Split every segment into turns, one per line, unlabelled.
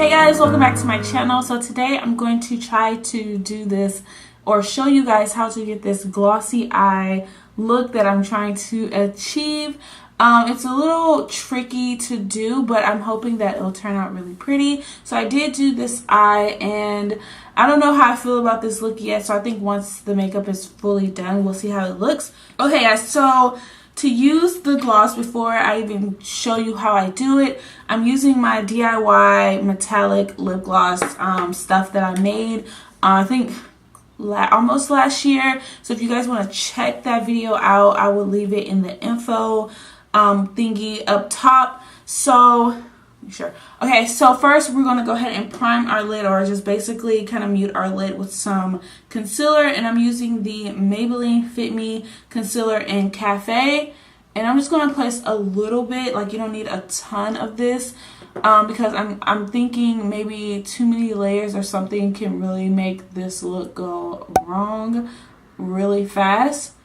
Hey guys, welcome back to my channel. So today I'm going to try to do this or show you guys how to get this glossy eye look that I'm trying to achieve. It's a little tricky to do, but I'm hoping that it'll turn out really pretty. So I did do this eye and I don't know how I feel about this look yet. So I think once the makeup is fully done, we'll see how it looks. Okay guys, so to use the gloss, before I even show you how I do it, I'm using my DIY metallic lip gloss stuff that I made, I think almost last year. So if you guys want to check that video out, I will leave it in the info thingy up top. So sure. Okay, so first we're going to go ahead and prime our lid, or just basically kind of mute our lid with some concealer, and I'm using the Maybelline Fit Me concealer in Cafe, and I'm just going to place a little bit. Like, you don't need a ton of this because I'm thinking maybe too many layers or something can really make this look go wrong really fast.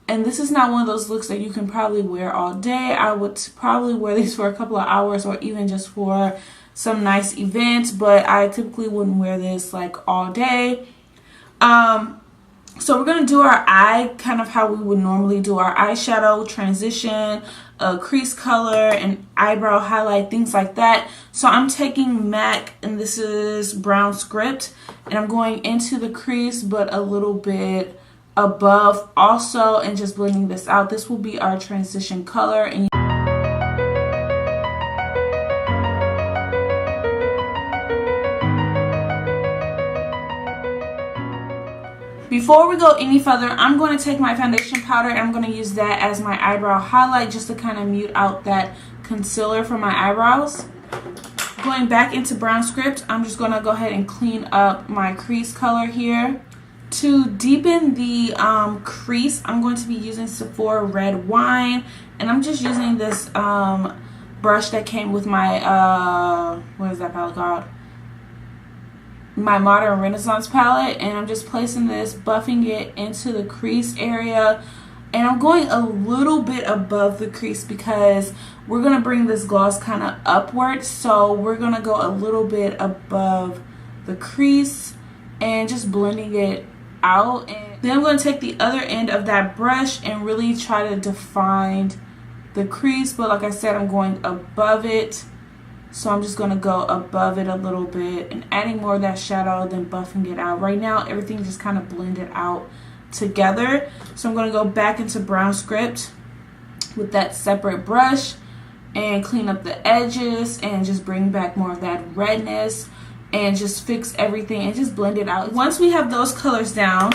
And this is not one of those looks that you can probably wear all day. I would probably wear these for a couple of hours or even just for some nice events, but I typically wouldn't wear this like all day. So we're going to do our eye kind of how we would normally do our eyeshadow transition, crease color, and eyebrow highlight, things like that. So I'm taking MAC, and this is Brown Script, and I'm going into the crease but a little bit above also, and just blending this out. This will be our transition color. And before we go any further, I'm going to take my foundation powder and I'm going to use that as my eyebrow highlight, just to kind of mute out that concealer for my eyebrows. Going back into Brown Script, I'm just going to go ahead and clean up my crease color here. To deepen the crease, I'm going to be using Sephora Red Wine, and I'm just using this brush that came with my, what is that palette called? My Modern Renaissance palette, and I'm just placing this, buffing it into the crease area, and I'm going a little bit above the crease because we're going to bring this gloss kind of upward, so we're going to go a little bit above the crease and just blending it out. And then I'm going to take the other end of that brush and really try to define the crease, but like I said, I'm going above it, so I'm just going to go above it a little bit and adding more of that shadow, then buffing it out. Right now everything just kind of blended out together, so I'm going to go back into Brown Script with that separate brush and clean up the edges and just bring back more of that redness and just fix everything and just blend it out. Once we have those colors down,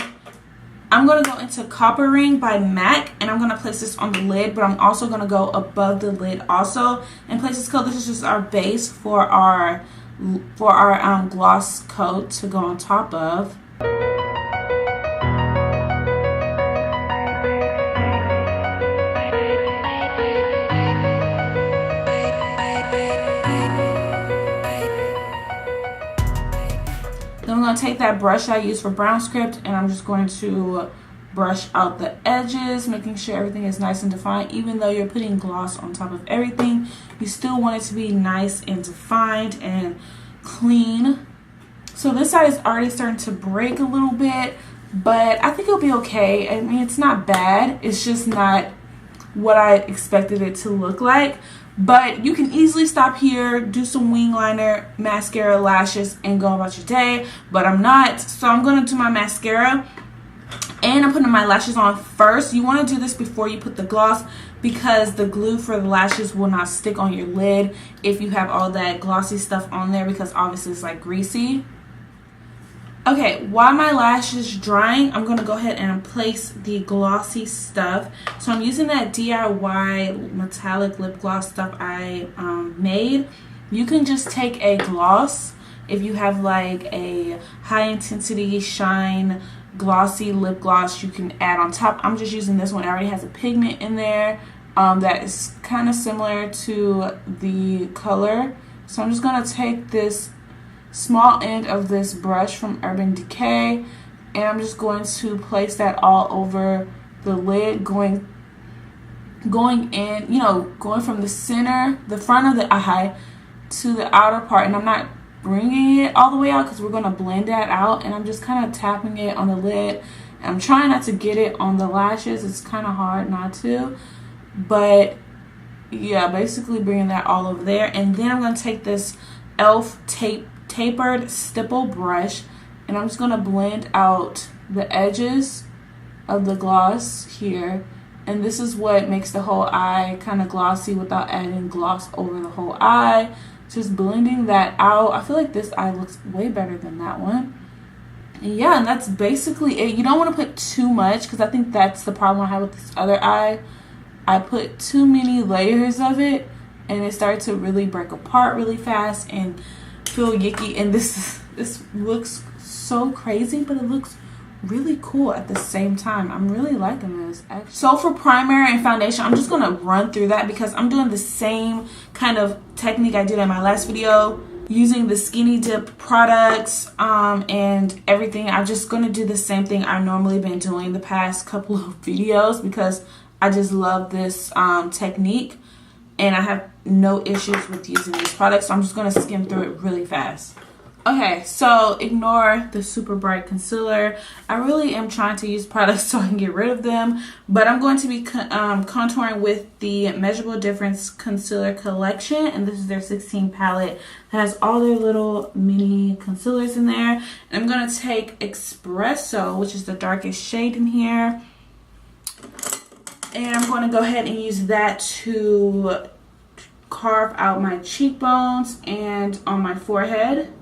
I'm going to go into Copper Ring by MAC, and I'm going to place this on the lid, but I'm also going to go above the lid also and place this color. This is just our base for our gloss coat to go on top of. Then I'm going to take that brush I used for Brown Script, and I'm just going to brush out the edges, making sure everything is nice and defined. Even though you're putting gloss on top of everything, you still want it to be nice and defined and clean. So this side is already starting to break a little bit, but I think it'll be okay. I mean, it's not bad. It's just not what I expected it to look like. But you can easily stop here, do some wing liner, mascara, lashes, and go about your day. But I'm not, so I'm going to do my mascara, and I'm putting my lashes on first. You want to do this before you put the gloss because the glue for the lashes will not stick on your lid if you have all that glossy stuff on there, because obviously it's like greasy. Okay, while my lash is drying, I'm going to go ahead and place the glossy stuff. So I'm using that DIY metallic lip gloss stuff I made. You can just take a gloss if you have like a high intensity shine glossy lip gloss you can add on top. I'm just using this one. It already has a pigment in there that is kind of similar to the color. So I'm just going to take this small end of this brush from Urban Decay, and I'm just going to place that all over the lid, going in, you know, going from the center, the front of the eye to the outer part. And I'm not bringing it all the way out because we're going to blend that out, and I'm just kind of tapping it on the lid. I'm trying not to get it on the lashes. It's kind of hard not to, but yeah, basically bringing that all over there. And then I'm going to take this e.l.f. tapered stipple brush, and I'm just going to blend out the edges of the gloss here. And this is what makes the whole eye kind of glossy without adding gloss over the whole eye. Just blending that out. I feel like this eye looks way better than that one. And yeah, and that's basically it. You don't want to put too much because I think that's the problem I have with this other eye. I put too many layers of it and it started to really break apart really fast and feel yucky. And this looks so crazy, but it looks really cool at the same time. I'm really liking this actually. So for primer and foundation, I'm just gonna run through that because I'm doing the same kind of technique I did in my last video, using the Skinny Dip products and everything. I'm just gonna do the same thing I've normally been doing the past couple of videos because I just love this technique and I have no issues with using these products. So I'm just gonna skim through it really fast. Okay, so ignore the super bright concealer. I really am trying to use products so I can get rid of them, but I'm going to be contouring with the Measurable Difference Concealer Collection, and this is their 16 palette that has all their little mini concealers in there. And I'm going to take Espresso, which is the darkest shade in here, and I'm going to go ahead and use that to carve out my cheekbones and on my forehead.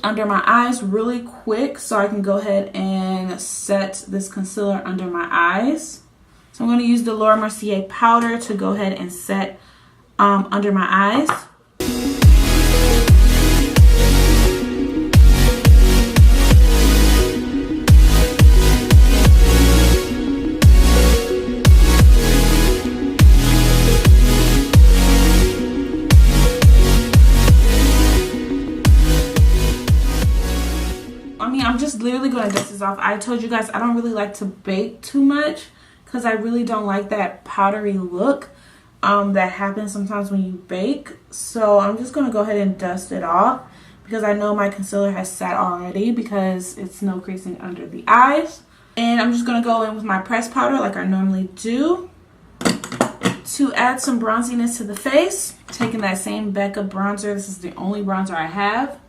Under my eyes really quick so I can go ahead and set this concealer under my eyes. So I'm going to use the Laura Mercier powder to go ahead and set under my eyes. I'm just literally going to dust this off. I told you guys I don't really like to bake too much because I really don't like that powdery look that happens sometimes when you bake. So I'm just going to go ahead and dust it off because I know my concealer has set already because it's no creasing under the eyes. And I'm just going to go in with my pressed powder like I normally do to add some bronziness to the face. Taking that same Becca bronzer. This is the only bronzer I have.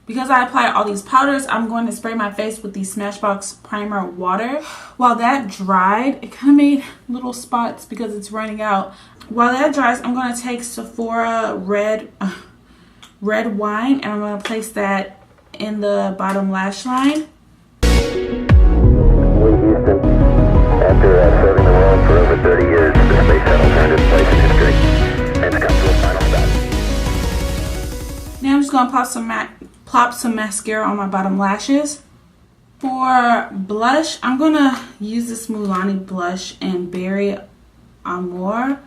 Because I applied all these powders, I'm going to spray my face with the Smashbox Primer Water. While that dried, it kind of made little spots because it's running out. While that dries, I'm going to take Sephora Red Wine and I'm going to place that in the bottom lash line.
After serving the world for over 30 years, the space shuttle turned its place in history and come to a final stop.
Now I'm just going to plop some mascara on my bottom lashes. For blush, I'm going to use this Mulani blush in Berry Amour.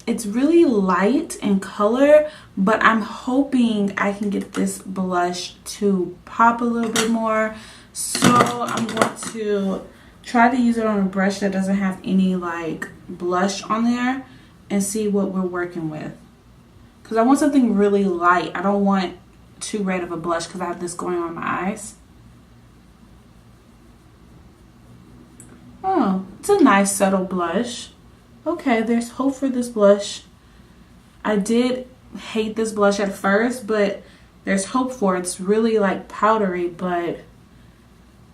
It's really light in color, but I'm hoping I can get this blush to pop a little bit more. So I'm going to try to use it on a brush that doesn't have any like blush on there and see what we're working with. Because I want something really light. I don't want too red of a blush because I have this going on my eyes. Oh, it's a nice subtle blush. Okay, there's hope for this blush. I did hate this blush at first, but there's hope for it. It's really like powdery, but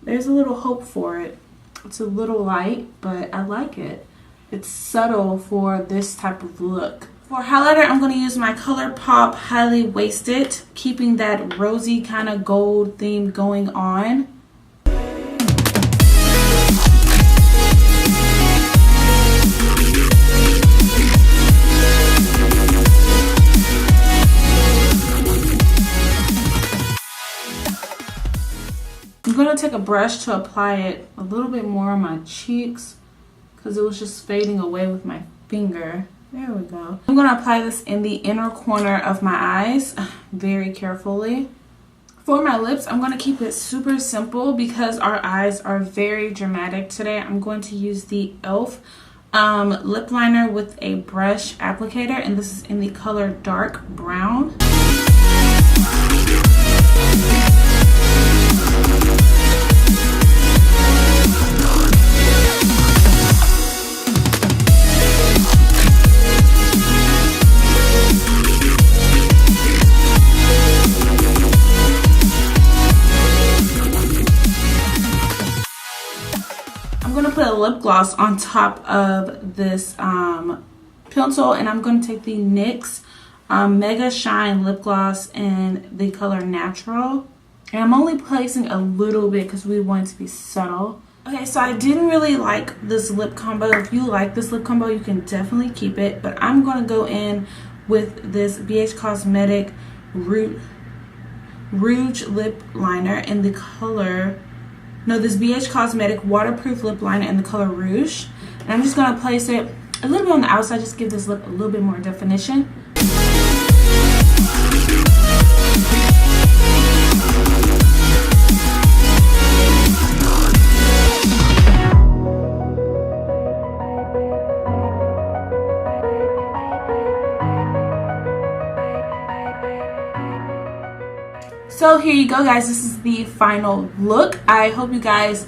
there's a little hope for it. It's a little light, but I like it. It's subtle for this type of look. For highlighter, I'm going to use my ColourPop Highly Wasted, keeping that rosy kind of gold theme going on. I'm going to take a brush to apply it a little bit more on my cheeks because it was just fading away with my finger. There we go. I'm going to apply this in the inner corner of my eyes very carefully. For my lips, I'm going to keep it super simple because our eyes are very dramatic today. I'm going to use the e.l.f. Lip liner with a brush applicator, and this is in the color dark brown. I'm going to put a lip gloss on top of this pencil, and I'm going to take the NYX Mega Shine Lip Gloss in the color Natural. And I'm only placing a little bit because we want it to be subtle. Okay, so I didn't really like this lip combo. If you like this lip combo, you can definitely keep it. But I'm going to go in with this BH Cosmetic Rouge Lip Liner in the color... No, this BH Cosmetic Waterproof Lip Liner in the color Rouge. And I'm just going to place it a little bit on the outside, just give this lip a little bit more definition. So here you go, guys. This is the final look. I hope you guys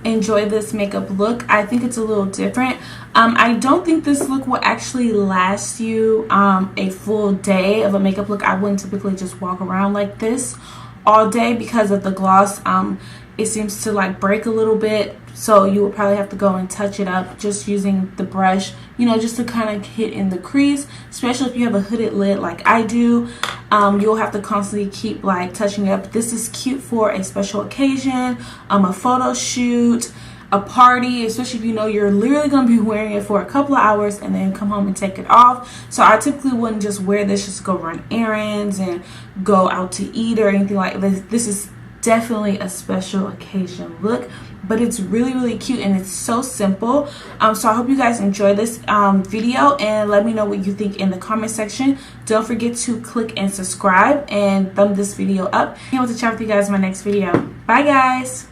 enjoy this makeup look. I think it's a little different. I don't think this look will actually last you a full day of a makeup look. I wouldn't typically just walk around like this all day because of the gloss. It seems to like break a little bit, so you would probably have to go and touch it up just using the brush, you know, just to kind of hit in the crease, especially if you have a hooded lid like I do. You'll have to constantly keep like touching it up. This is cute for a special occasion, a photo shoot, a party, especially if you know you're literally going to be wearing it for a couple of hours and then come home and take it off. So I typically wouldn't just wear this just to go run errands and go out to eat or anything like this. This is definitely a special occasion look, but it's really cute and it's so simple. So I hope you guys enjoy this video, and let me know what you think in the comment section. Don't forget to click and subscribe and thumb this video up. I can't wait to chat with you guys in my next video. Bye guys.